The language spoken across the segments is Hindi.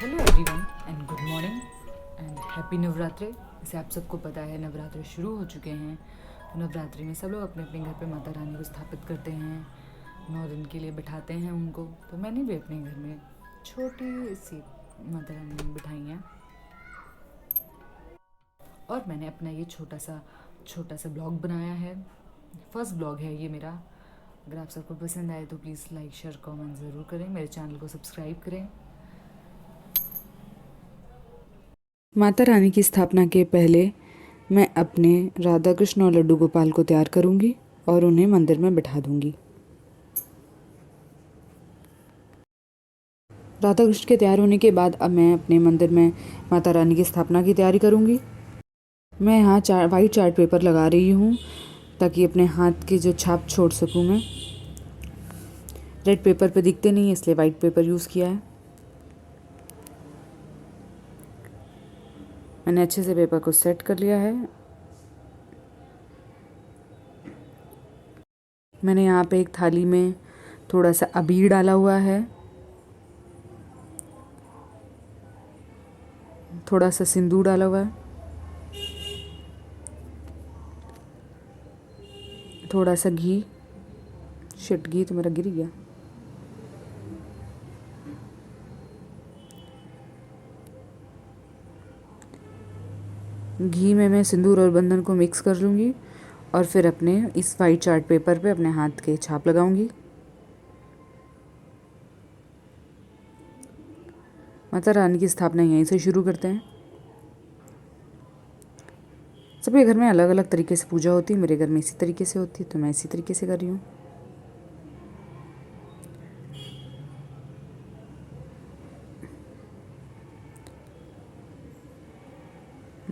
Hello everyone and good morning and happy Navratri. जैसे आप सबको पता है नवरात्रि शुरू हो चुके हैं। तो नवरात्रि में सब लोग अपने अपने घर पे माता रानी को स्थापित करते हैं, 9 दिन के लिए बिठाते हैं उनको। तो मैंने भी अपने घर में छोटी सी माता रानी बिठाई हैं और मैंने अपना ये छोटा सा ब्लॉग बनाया है। फर्स्ट ब्लॉग है ये मेरा। अगर आप सबको पसंद आए तो प्लीज़ लाइक शेयर कमेंट ज़रूर करें, मेरे चैनल को सब्सक्राइब करें। माता रानी की स्थापना के पहले मैं अपने राधा कृष्ण और लड्डू गोपाल को तैयार करूंगी और उन्हें मंदिर में बिठा दूंगी। राधा कृष्ण के तैयार होने के बाद अब मैं अपने मंदिर में माता रानी की स्थापना की तैयारी करूंगी। मैं यहाँ वाइट चार्ट पेपर लगा रही हूँ ताकि अपने हाथ की जो छाप छोड़ सकूँ मैं। रेड पेपर पे दिखते नहीं इसलिए वाइट पेपर यूज़ किया है। मैंने अच्छे से पेपर को सेट कर लिया है। मैंने यहाँ पे एक थाली में थोड़ा सा अबीर डाला हुआ है, थोड़ा सा सिंदूर डाला हुआ है, थोड़ा सा घी। शिट, घी तो मेरा गिर गया। घी में मैं सिंदूर और बंधन को मिक्स कर लूँगी और फिर अपने इस वाइट चार्ट पेपर पे अपने हाथ के छाप लगाऊंगी। माता रानी की स्थापना यहीं से शुरू करते हैं। सबके घर में अलग अलग तरीके से पूजा होती है, मेरे घर में इसी तरीके से होती है तो मैं इसी तरीके से कर रही हूँ।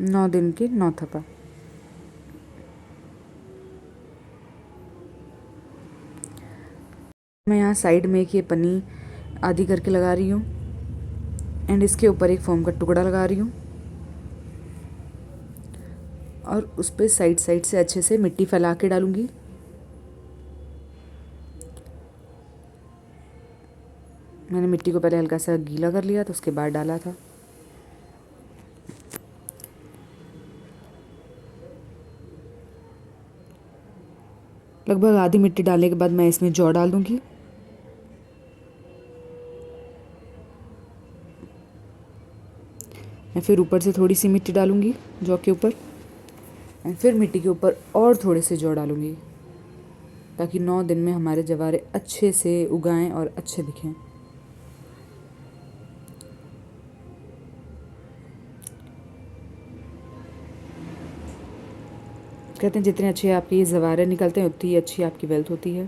नौ दिन के 9 थप्पा। मैं यहाँ साइड में एक ये पन्नी आधी करके लगा रही हूँ एंड इसके ऊपर एक फोम का टुकड़ा लगा रही हूँ और उस पर साइड साइड से अच्छे से मिट्टी फैला के डालूंगी। मैंने मिट्टी को पहले हल्का सा गीला कर लिया तो उसके बाद डाला था। लगभग आधी मिट्टी डालने के बाद मैं इसमें जौ डाल दूंगी। मैं फिर ऊपर से थोड़ी सी मिट्टी डालूंगी जौ के ऊपर एंड फिर मिट्टी के ऊपर और थोड़े से जौ डालूंगी ताकि 9 दिन में हमारे जवारे अच्छे से उगाएं और अच्छे दिखें। कहते हैं जितने अच्छे आपके ये जवारे निकलते हैं उतनी अच्छी आपकी वेल्थ होती है।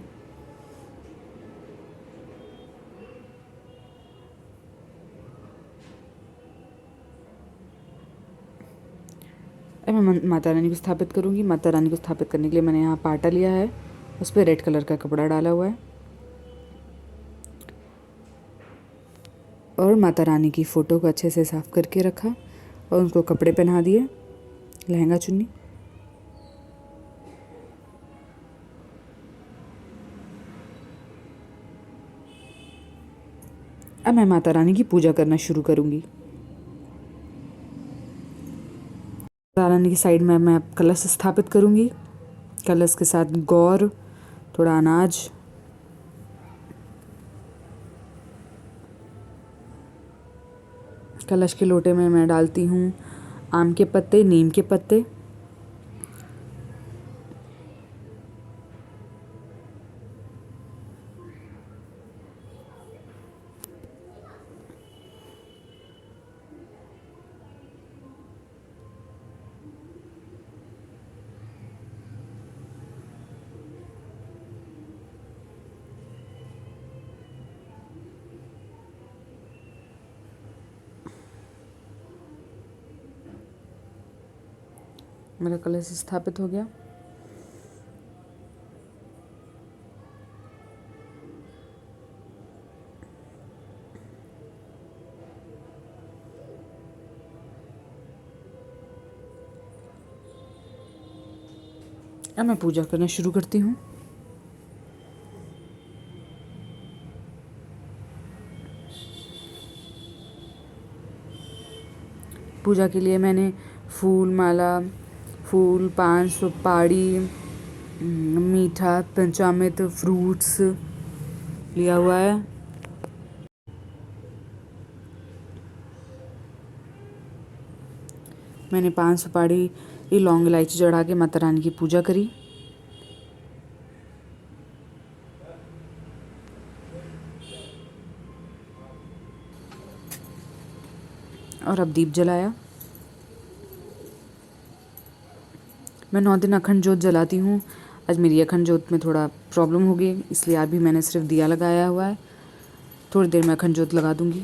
अब मैं माता रानी को स्थापित करूंगी। माता रानी को स्थापित करने के लिए मैंने यहाँ पाटा लिया है, उस पर रेड कलर का कपड़ा डाला हुआ है और माता रानी की फ़ोटो को अच्छे से साफ़ करके रखा और उनको कपड़े पहना दिए, लहंगा चुन्नी। अब मैं माता रानी की पूजा करना शुरू करूंगी। माता रानी की साइड में मैं कलश स्थापित करूंगी। कलश के साथ गौर, थोड़ा अनाज, कलश के लोटे में मैं डालती हूँ आम के पत्ते, नीम के पत्ते। मेरा कलश स्थापित हो गया। अब मैं पूजा करना शुरू करती हूँ। पूजा के लिए मैंने फूल माला, फूल, पान, सुपारी, मीठा, पंचामृत, फ्रूट्स लिया हुआ है। मैंने पान, सुपारी, लौंग, इलायची चढ़ा के माता रानी की पूजा करी। और अब दीप जलाया। मैं 9 दिन अखंड जोत जलाती हूँ। आज मेरी अखंड जोत में थोड़ा प्रॉब्लम हो गई, इसलिए आज भी मैंने सिर्फ दिया लगाया हुआ है। थोड़ी देर में अखंड जोत लगा दूँगी।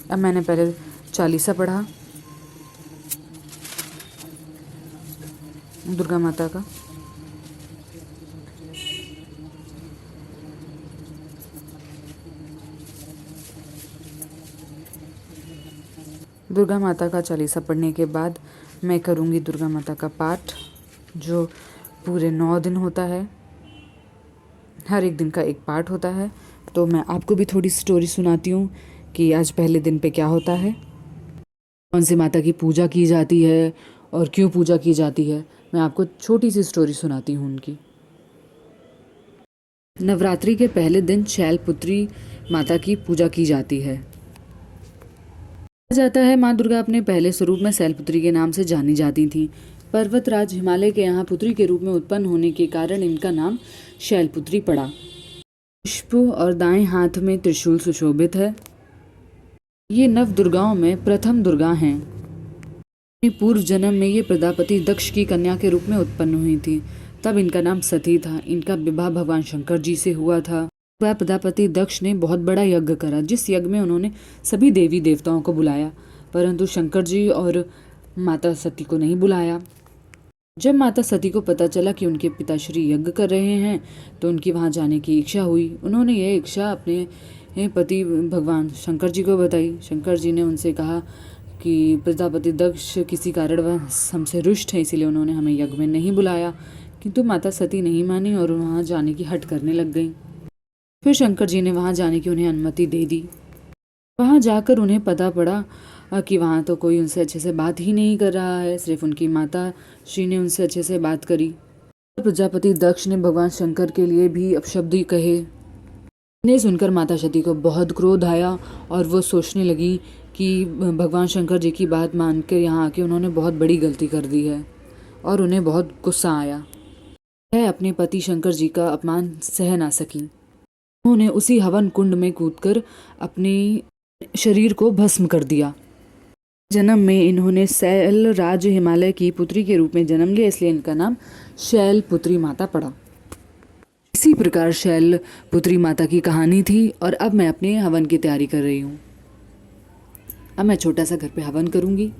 अब मैंने पहले चालीसा पढ़ा दुर्गा माता का। दुर्गा माता का चालीसा पढ़ने के बाद मैं करूँगी दुर्गा माता का पाठ, जो पूरे 9 दिन होता है। हर एक दिन का एक पाठ होता है। तो मैं आपको भी थोड़ी स्टोरी सुनाती हूँ कि आज पहले दिन पे क्या होता है, कौन सी माता की पूजा की जाती है और क्यों पूजा की जाती है। मैं आपको छोटी सी स्टोरी सुनाती हूँ उनकी। नवरात्रि के पहले दिन शैलपुत्री माता की पूजा की जाती है। कहा जाता है माँ दुर्गा अपने पहले स्वरूप में शैलपुत्री के नाम से जानी जाती थी। पर्वतराज हिमालय के यहाँ पुत्री के रूप में उत्पन्न होने के कारण इनका नाम शैलपुत्री पड़ा। पुष्प और दाएं हाथ में त्रिशूल सुशोभित है। ये नव दुर्गाओं में प्रथम दुर्गा हैं। पूर्व जन्म में ये प्रजापति दक्ष की कन्या के रूप में उत्पन्न हुई थी। तब इनका नाम सती था। इनका विवाह भगवान शंकर जी से हुआ था। वह प्रजापति दक्ष ने बहुत बड़ा यज्ञ करा, जिस यज्ञ में उन्होंने सभी देवी देवताओं को बुलाया, परंतु शंकर जी और माता सती को नहीं बुलाया। जब माता सती को पता चला कि उनके पिताश्री यज्ञ कर रहे हैं, तो उनकी वहां जाने की इच्छा हुई। उन्होंने यह इच्छा अपने पति भगवान शंकर जी को बताई। शंकर जी ने उनसे कहा कि प्रजापति दक्ष किसी कारणवश हमसे रुष्ट है, इसीलिए उन्होंने हमें यज्ञ में नहीं बुलाया। किंतु माता सती नहीं मानी और वहाँ जाने की हट करने लग गई। फिर शंकर जी ने वहाँ जाने की उन्हें अनुमति दे दी। वहाँ जाकर उन्हें पता पड़ा कि वहाँ तो कोई उनसे अच्छे से बात ही नहीं कर रहा है, सिर्फ उनकी माता श्री ने उनसे अच्छे से बात करी। प्रजापति दक्ष ने भगवान शंकर के लिए भी अपशब्द कहे। इन्हें सुनकर माता सती को बहुत क्रोध आया और वो सोचने लगी कि भगवान शंकर जी की बात मानकर यहाँ आके उन्होंने बहुत बड़ी गलती कर दी है, और उन्हें बहुत गुस्सा आया। वह अपने पति शंकर जी का अपमान सह ना सकी। उन्होंने उसी हवन कुंड में कूदकर अपने शरीर को भस्म कर दिया। जन्म में इन्होंने शैल राज हिमालय की पुत्री के रूप में जन्म लिया, इसलिए इनका नाम शैलपुत्री माता पड़ा। इसी प्रकार शैलपुत्री माता की कहानी थी। और अब मैं अपने हवन की तैयारी कर रही हूँ। अब मैं छोटा सा घर पे हवन करूँगी।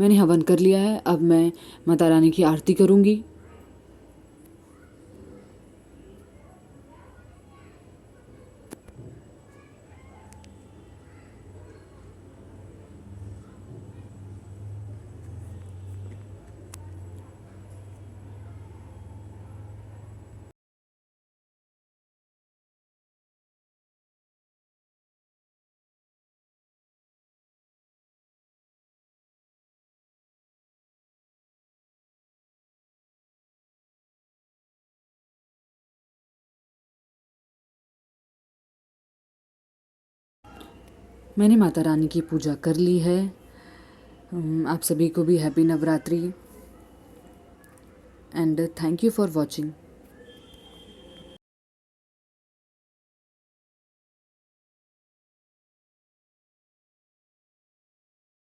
मैंने हवन कर लिया है, अब मैं माता रानी की आरती करूँगी। मैंने माता रानी की पूजा कर ली है। आप सभी को भी happy Navratri and thank you for watching.